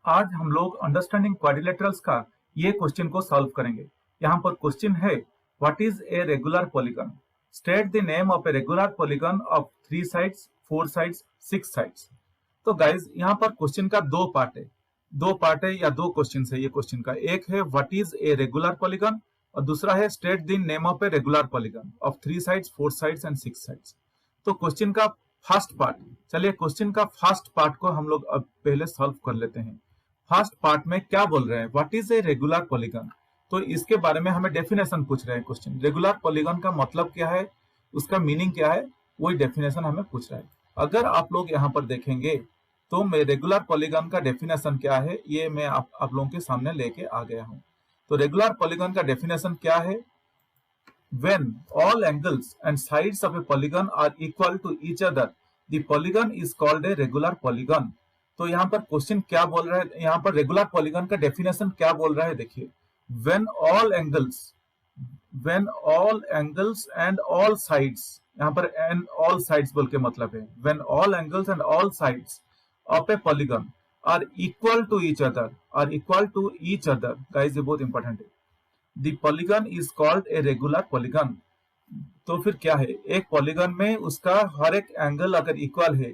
आज हम लोग अंडरस्टैंडिंग क्वाड्रिलेटरल्स का ये क्वेश्चन को सॉल्व करेंगे। यहाँ पर क्वेश्चन है what is a regular polygon, state the name of a regular polygon of 3 sides 4 sides 6 sides. तो गाइज यहाँ पर क्वेश्चन का दो पार्ट है या दो क्वेश्चन है। ये क्वेश्चन का एक है what is a regular polygon और दूसरा है state the name of a regular polygon of 3 sides 4 sides and 6 sides. तो क्वेश्चन का फर्स्ट पार्ट, चलिए क्वेश्चन का फर्स्ट पार्ट को हम लोग अब पहले सॉल्व कर लेते हैं। फर्स्ट पार्ट में क्या बोल रहे हैं, what is a regular polygon. तो इसके बारे में हमें डेफिनेशन पूछ रहे हैं क्वेश्चन। रेगुलर पॉलीगन का मतलब क्या है, उसका मीनिंग क्या है, वही डेफिनेशन हमें पूछ रहा है। अगर आप लोग यहाँ पर देखेंगे तो मैं रेगुलर पॉलीगन का डेफिनेशन क्या है ये मैं आप लोगों के सामने लेके आ गया हूँ। तो रेगुलर पॉलीगन का डेफिनेशन क्या है, when all angles and sides of a polygon are equal to each other the polygon is called a regular polygon। तो यहाँ पर क्वेश्चन क्या बोल रहा है, यहाँ पर रेगुलर पॉलीगन का डेफिनेशन क्या बोल रहा है, देखिए when all angles and all sides, यहाँ पर and all sides बोल के मतलब है when all angles and all sides of a polygon are equal to each other guys, ये बहुत इंपॉर्टेंट है। The polygon is called a regular polygon। तो फिर क्या है, एक पॉलीगन में उसका हर एक एंगल अगर इक्वल है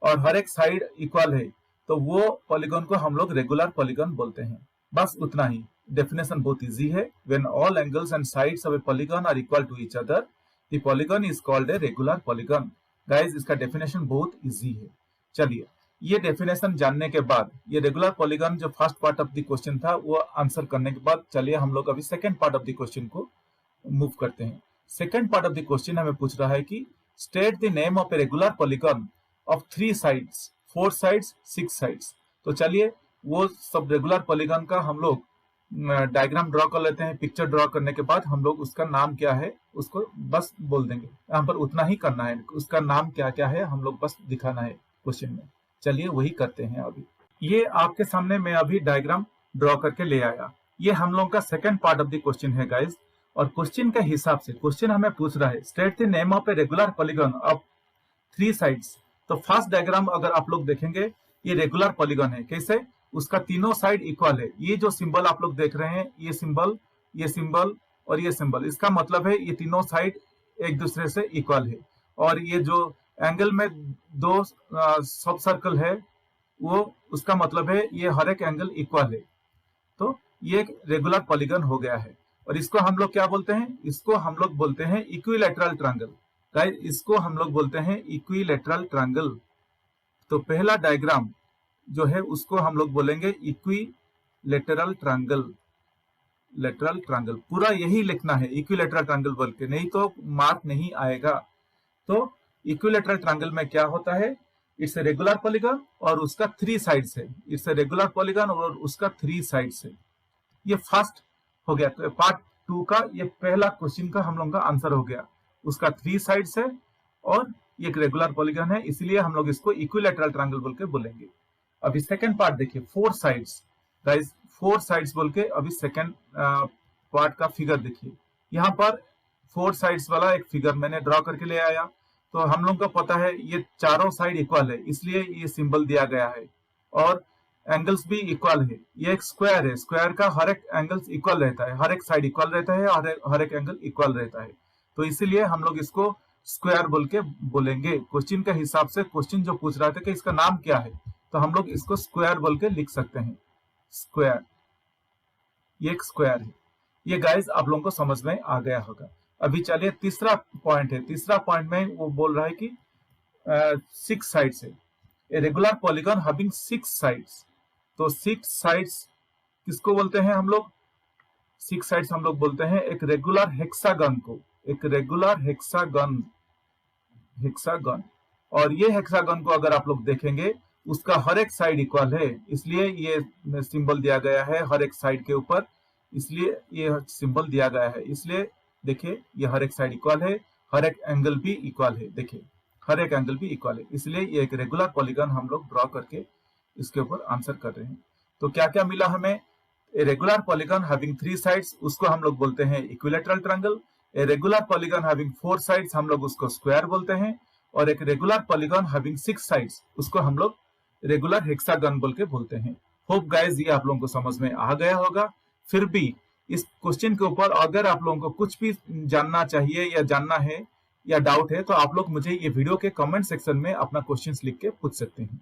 और हर एक साइड इक्वल है तो वो पॉलीगन को हम लोग रेगुलर पॉलीगन बोलते हैं। बस उतना ही, डेफिनेशन बहुत इजी है। When all angles and sides of a polygon are equal to each other, the polygon is called a regular polygon। Guys इसका डेफिनेशन बहुत इजी है। चलिए ये डेफिनेशन जानने के बाद, ये रेगुलर पॉलीगन जो first part of the question था वो आंसर करने के बाद, चलिए हम लोग अभी second part of the question को मूव करते हैं। Second part of the question हमें पूछ रहा है कि state the name of a regular polygon of 3 sides 4 sides 6 sides. तो चलिए वो सब रेगुलर पॉलीगन का हम लोग डायग्राम ड्रॉ कर लेते हैं। पिक्चर ड्रॉ करने के बाद हम लोग उसका नाम क्या है उसको बस बोल देंगे। यहाँ पर उतना ही करना है, उसका नाम क्या क्या है हम लोग बस दिखाना है क्वेश्चन में। चलिए वही करते हैं। अभी ये आपके सामने मैं अभी डायग्राम ड्रॉ करके ले आया। ये हम लोग का second part of the question है गाइस। और क्वेश्चन के हिसाब से क्वेश्चन हमें पूछ रहा है state the name of a regular polygon of 3 sides. तो फर्स्ट डायग्राम अगर आप लोग देखेंगे ये रेगुलर पॉलीगन है। कैसे, उसका तीनों साइड इक्वल है। ये जो सिंबल आप लोग देख रहे हैं, ये सिंबल और ये सिंबल, इसका मतलब है ये तीनों साइड एक दूसरे से इक्वल है। और ये जो एंगल में दो सब सर्कल है वो उसका मतलब है ये हर एक एंगल इक्वल है। तो ये एक रेगुलर पॉलीगन हो गया है। और इसको हम लोग क्या बोलते हैं, इसको हम लोग बोलते हैं इक्विलैटरल ट्रायंगल। गाइस इसको हम लोग बोलते हैं इक्विलैटरल ट्रायंगल। तो पहला डायग्राम जो है उसको हम लोग बोलेंगे इक्विलैटरल ट्रायंगल। लेटरल ट्रायंगल पूरा यही लिखना है इक्विलैटरल ट्रायंगल बोल के, नहीं तो मार्क नहीं आएगा। तो इक्विलैटरल ट्रायंगल में क्या होता है, इट्स ए रेगुलर पॉलीगन और उसका 3 साइड्स है। इट्स ए रेगुलर पॉलीगन और उसका 3 साइड्स है। ये फर्स्ट हो गया। तो पार्ट 2 का ये पहला क्वेश्चन का हम लोग का आंसर हो गया। उसका 3 साइड्स है और ये एक रेगुलर पॉलीगन है, इसलिए हम लोग इसको इक्विलैटरल ट्रायंगल बोल के बोलेंगे। अभी सेकंड पार्ट देखिए 4 साइड्स। गाइस 4 साइड्स बोल के अभी सेकंड पार्ट का फिगर देखिए। यहाँ पर 4 साइड्स वाला एक फिगर मैंने ड्रॉ करके ले आया। तो हम लोग को पता है ये चारों साइड इक्वल है, इसलिए ये सिंबल दिया गया है। और एंगल्स भी इक्वल है। ये एक स्क्वायर है, स्क्वायर का हर एक एंगल्स इक्वल रहता है, हर एक साइड इक्वल रहता है और हर एक एंगल इक्वल रहता है। तो इसीलिए हम लोग इसको स्क्वायर बोल के बोलेंगे। क्वेश्चन के हिसाब से क्वेश्चन जो पूछ रहा था कि इसका नाम क्या है, तो हम लोग इसको स्क्वायर बोल के लिख सकते हैं। स्क्वायर, ये एक स्क्वायर है। ये गाइस आप लोगों को समझ में आ गया होगा। अभी चलिए तीसरा पॉइंट है। तीसरा पॉइंट में वो बोल रहा है कि 6 साइड्स है। A regular polygon having 6 sides. तो 6 साइड्स किसको बोलते हैं हम लोग, 6 साइड्स हम लोग बोलते हैं एक रेगुलर हेक्सागन को, एक रेगुलर हेक्सागन। और ये हेक्सागन को अगर आप लोग देखेंगे उसका हर एक साइड इक्वल है, इसलिए ये सिंबल दिया गया है हर एक साइड के ऊपर, इसलिए ये सिंबल दिया गया है। इसलिए देखिए ये हर एक साइड इक्वल है, हर एक एंगल भी इक्वल है। देखिए हर एक एंगल भी इक्वल है, इसलिए ये एक रेगुलर पॉलीगन हम लोग ड्रॉ करके इसके ऊपर आंसर कर रहे हैं। तो क्या क्या मिला हमें, a regular polygon having 3 sides उसको हम लोग बोलते हैं equilateral triangle. A regular polygon having 4 sides हम लोग उसको स्क्वायर बोलते हैं। और एक रेगुलर पॉलीगन हैविंग 6 साइड्स उसको हम लोग रेगुलर हेक्सागन बोल के बोलते हैं। होप गाइज ये आप लोगों को समझ में आ गया होगा। फिर भी इस क्वेश्चन के ऊपर अगर आप लोगों को कुछ भी जानना चाहिए या जानना है या डाउट है तो आप लोग मुझे ये वीडियो के कमेंट सेक्शन में अपना क्वेश्चंस लिख के पूछ सकते हैं।